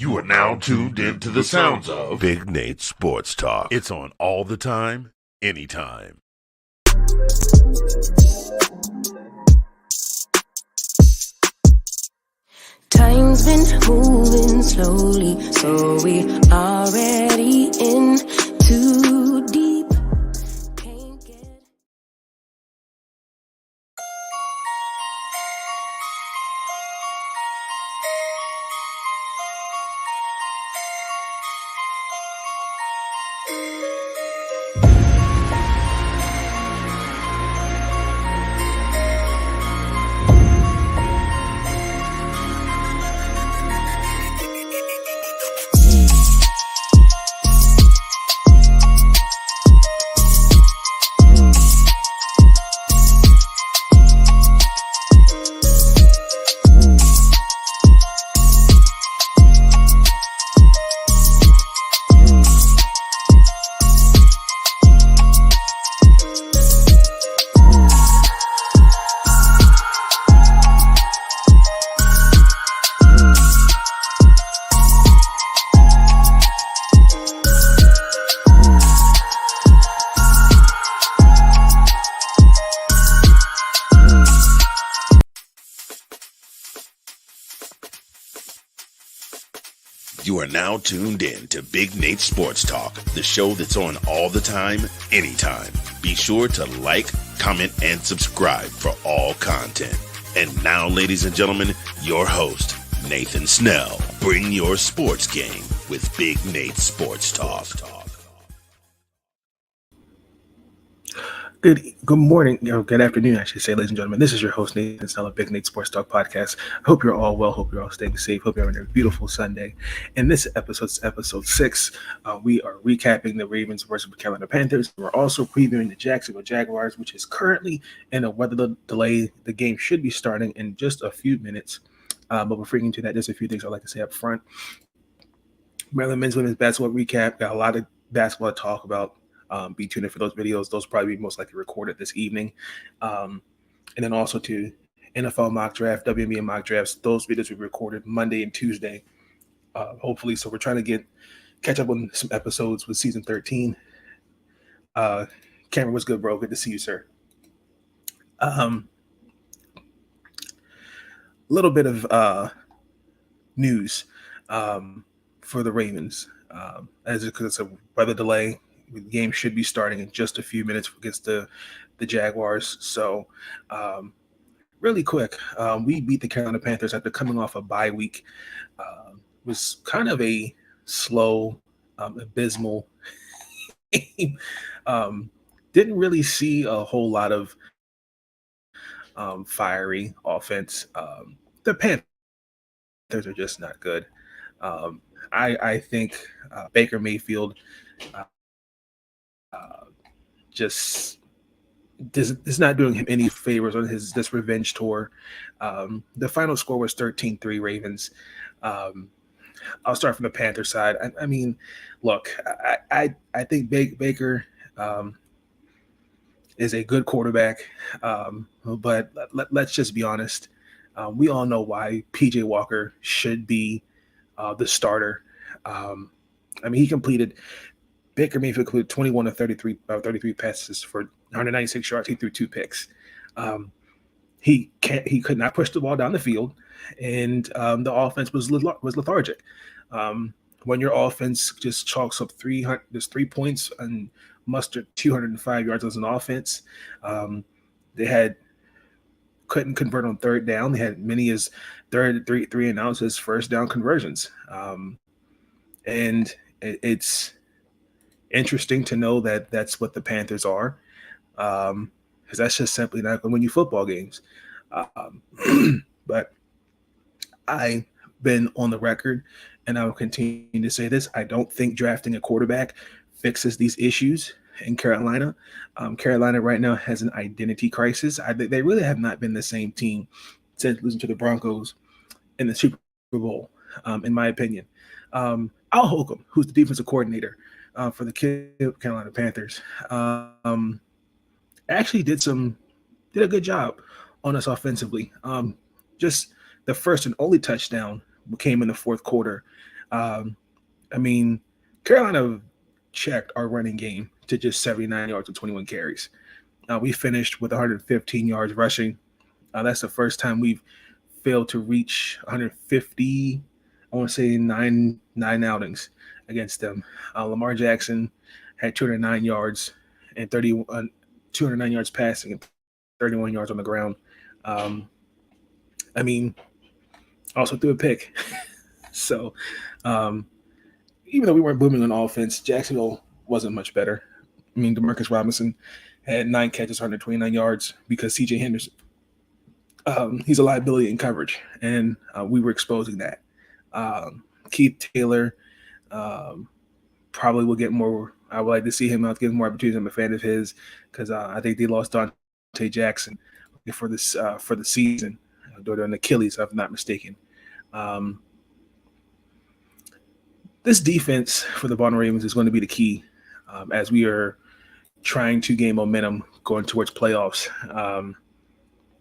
You are now tuned into the sounds of Big Nate Sports Talk. It's on all the time, anytime. Time's been moving slowly, so we already in too deep. Can't get... You are now tuned in to Big Nate Sports Talk, the show that's on all the time, anytime. Be sure to like, comment, and subscribe for all content. And now, ladies and gentlemen, your host, Nathan Snell. Bring your sports game with Big Nate Sports Talk. Good morning, or good afternoon, I should say, ladies and gentlemen. This is your host, Nathan Snell of Big Nate Sports Talk Podcast. I hope you're all well. Hope you're all staying safe. Hope you're having a beautiful Sunday. In this episode, episode 6, we are recapping the Ravens versus the Carolina Panthers. We're also previewing the Jacksonville Jaguars, which is currently in a weather delay. The game should be starting in just a few minutes. But before we get into that, there's a few things I'd like to say up front. Maryland men's women's basketball recap. Got a lot of basketball to talk about. Be tuned in for those videos. Those will probably be most likely recorded this evening. And then also to NFL mock draft, WNBA mock drafts. Those videos will be recorded Monday and Tuesday, hopefully. So we're trying to catch up on some episodes with season 13. Cameron, what's good, bro? Good to see you, sir. A little bit of news for the Ravens. As it's a weather delay, the game should be starting in just a few minutes against the Jaguars. So really quick, we beat the Carolina Panthers after coming off a bye week. It was kind of a slow, abysmal game. Didn't really see a whole lot of fiery offense. The Panthers are just not good. I think Baker Mayfield just is not doing him any favors on this revenge tour. The final score was 13-3 Ravens. I'll start from the Panther side. I mean, look, I think Baker is a good quarterback, but let's just be honest. We all know why P.J. Walker should be the starter. I mean, Baker Mayfield completed 21 of 33 passes for 196 yards. He threw 2 picks. He could not push the ball down the field, and the offense was lethargic. When your offense just chalks up 3 points and mustered 205 yards as an offense, they couldn't convert on third down. They had many as three and outs as first down conversions, and it's interesting to know that that's what the Panthers are, because that's just simply not going to win you football games. But I've been on the record, and I will continue to say this. I don't think drafting a quarterback fixes these issues in Carolina. Carolina right now has an identity crisis. They really have not been the same team since losing to the Broncos in the Super Bowl, in my opinion. Al Holcomb, who's the defensive coordinator for the Carolina Panthers, actually did a good job on us offensively. Just the first and only touchdown came in the fourth quarter. I mean, Carolina checked our running game to just 79 yards and 21 carries. We finished with 115 yards rushing. That's the first time we've failed to reach 150. I want to say nine outings against them. Lamar Jackson had 209 yards and 209 yards passing and 31 yards on the ground. Um, I mean, also threw a pick. So, um, even though we weren't booming on offense, Jacksonville wasn't much better. I mean, Demarcus Robinson had 9 catches, 129 yards because C.J. Henderson, he's a liability in coverage, and we were exposing that. Keith Taylor probably will get more. I would like to see him out get more opportunities. I'm a fan of his because I think they lost Dante Jackson for the season during Achilles, if I'm not mistaken. This defense for the Baltimore Ravens is going to be the key as we are trying to gain momentum going towards playoffs.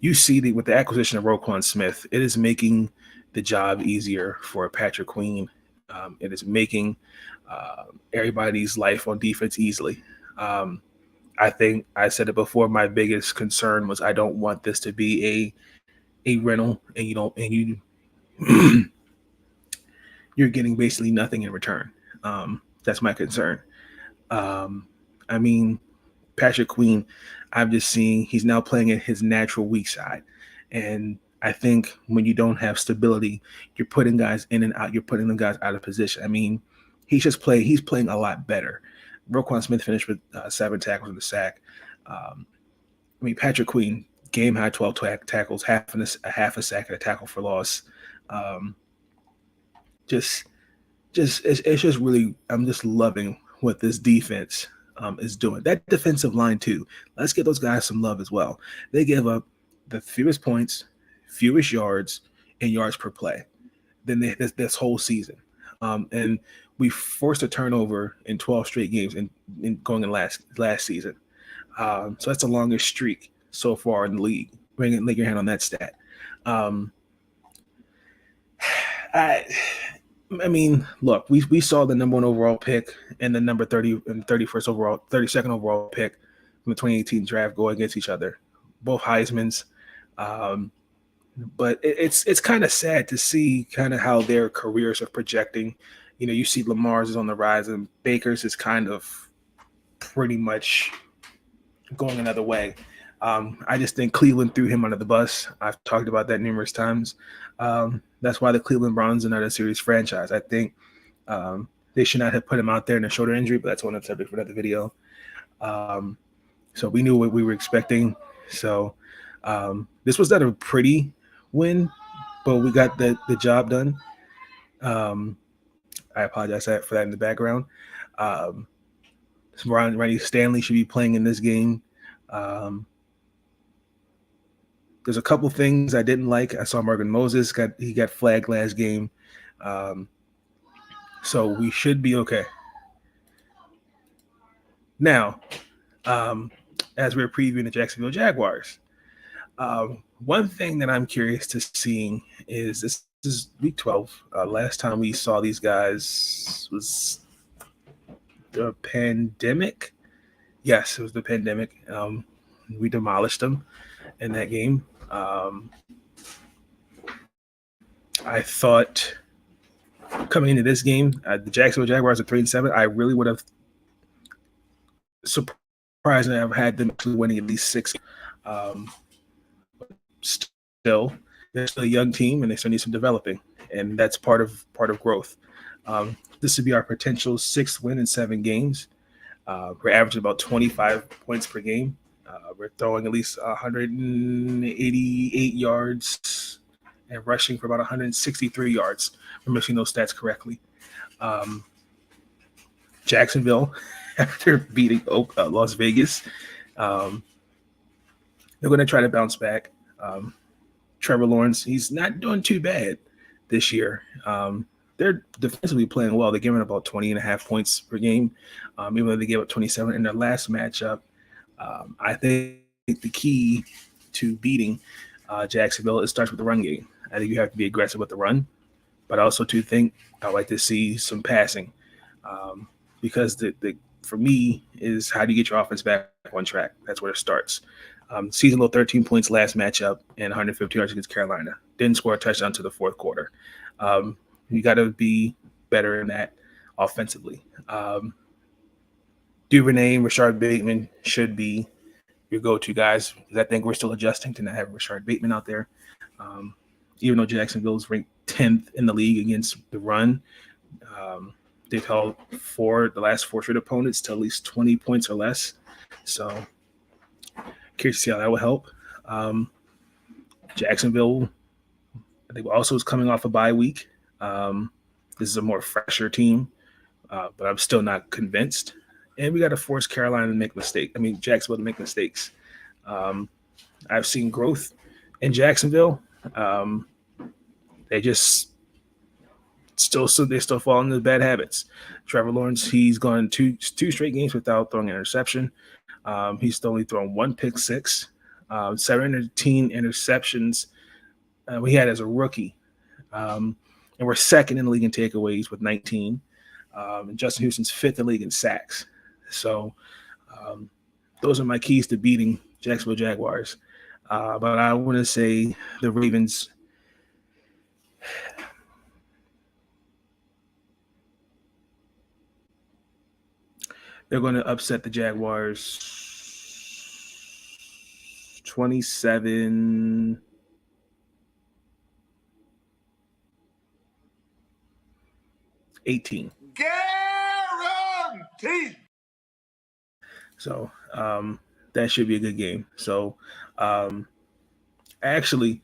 You see with the acquisition of Roquan Smith, it is making the job easier for Patrick Queen. It is making everybody's life on defense easily. I think I said it before. My biggest concern was I don't want this to be a rental, and you're getting basically nothing in return. That's my concern. I mean, Patrick Queen, I'm just seeing he's now playing at his natural weak side. And I think when you don't have stability, you're putting guys in and out. You're putting the guys out of position. I mean, he's playing a lot better. Roquan Smith finished with 7 tackles and a sack. I mean, Patrick Queen, game high 12 tackles, half a sack and a tackle for loss. It's just really, I'm just loving what this defense is doing. That defensive line too. Let's give those guys some love as well. They give up the fewest points, fewest yards, and yards per play than this whole season. And we forced a turnover in 12 straight games in going in last season. So that's the longest streak so far in the league. Lay your hand on that stat. I mean, look, we saw the number 1 overall pick and the number 30 and 32nd overall pick from the 2018 draft go against each other, both Heismans. But it's kind of sad to see kind of how their careers are projecting. You know, you see Lamar's is on the rise and Baker's is kind of pretty much going another way. I just think Cleveland threw him under the bus. I've talked about that numerous times. That's why the Cleveland Browns are not a serious franchise. I think they should not have put him out there in a shoulder injury, but that's one subject for another video. So we knew what we were expecting. So this was not a pretty win, but we got the job done. I apologize for that in the background. Ronnie Stanley should be playing in this game. There's a couple things I didn't like. I saw Morgan Moses got flagged last game. So we should be okay. Now, as we're previewing the Jacksonville Jaguars, one thing that I'm curious to seeing is this is week 12. Last time we saw these guys was the pandemic. Yes, it was the pandemic. We demolished them in that game. I thought coming into this game, the Jacksonville Jaguars are 3-7. I really would have surprised to have had them winning at least 6. Still, they're still a young team, and they still need some developing, and that's part of growth. This would be our potential 6th win in 7 games. We're averaging about 25 points per game. We're throwing at least 188 yards and rushing for about 163 yards. We're missing those stats correctly. Jacksonville, after beating Las Vegas, they're going to try to bounce back. Trevor Lawrence, he's not doing too bad this year. They're defensively playing well. They're giving about 20.5 points per game, even though they gave up 27 in their last matchup. I think the key to beating Jacksonville, it starts with the run game. I think you have to be aggressive with the run. But I also do think I'd like to see some passing, because the for me is how do you get your offense back on track? That's where it starts. Season low 13 points last matchup and 150 yards against Carolina. Didn't score a touchdown to the fourth quarter. You got to be better in that offensively. Duvernay, Rashard Bateman should be your go-to guys. I think we're still adjusting to not have Rashard Bateman out there. Even though Jacksonville's ranked 10th in the league against the run, they've held the last four straight opponents to at least 20 points or less. So curious to see how that will help. Jacksonville, I think, also is coming off a bye week. This is a more fresher team, but I'm still not convinced. And we got to force Jacksonville to make mistakes. I've seen growth in Jacksonville. They just still fall into bad habits. Trevor Lawrence, he's gone two straight games without throwing an interception. He's only thrown one pick six, 17 interceptions we had as a rookie. And we're second in the league in takeaways with 19. And Justin Houston's fifth in the league in sacks. So those are my keys to beating Jacksonville Jaguars. But I want to say the Ravens, they're going to upset the Jaguars 27-18. Guaranteed. So that should be a good game. So actually,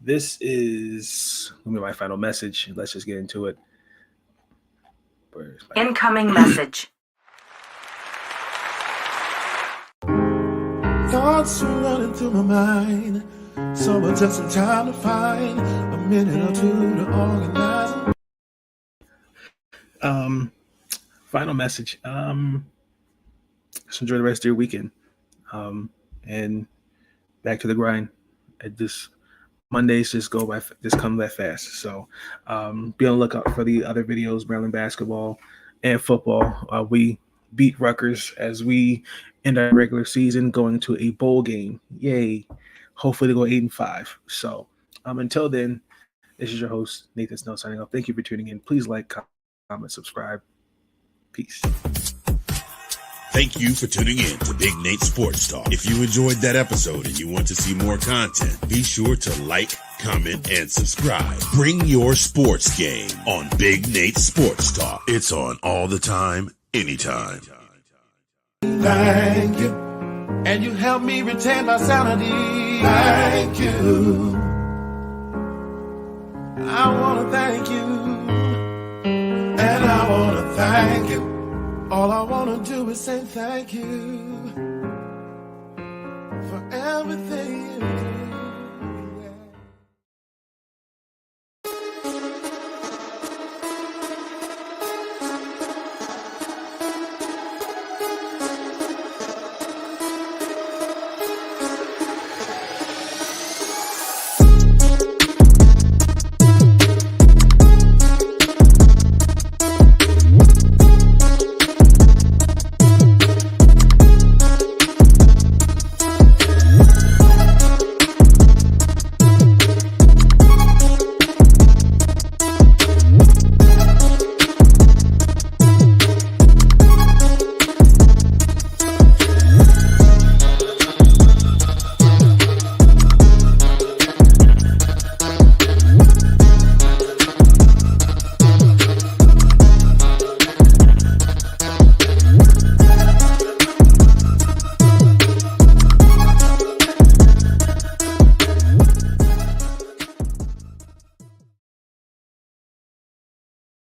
this is my final message. Let's just get into it. Incoming message. Thoughts are running through my mind. Someone took some time to find a minute or two to organize. Final message. Just enjoy the rest of your weekend. And back to the grind. Mondays just come that fast. So be on the lookout for the other videos, Maryland basketball and football. We beat Rutgers as we end our regular season going to a bowl game. Yay. Hopefully they go 8-5. So until then, this is your host, Nathan Snow, signing off. Thank you for tuning in. Please like, comment, subscribe. Peace. Thank you for tuning in to Big Nate Sports Talk. If you enjoyed that episode and you want to see more content, be sure to like, comment, and subscribe. Bring your sports game on Big Nate Sports Talk. It's on all the time, anytime. Thank you. And you helped me retain my sanity. Thank you. I want to thank you. And I want to thank you. All I want to do is say thank you for everything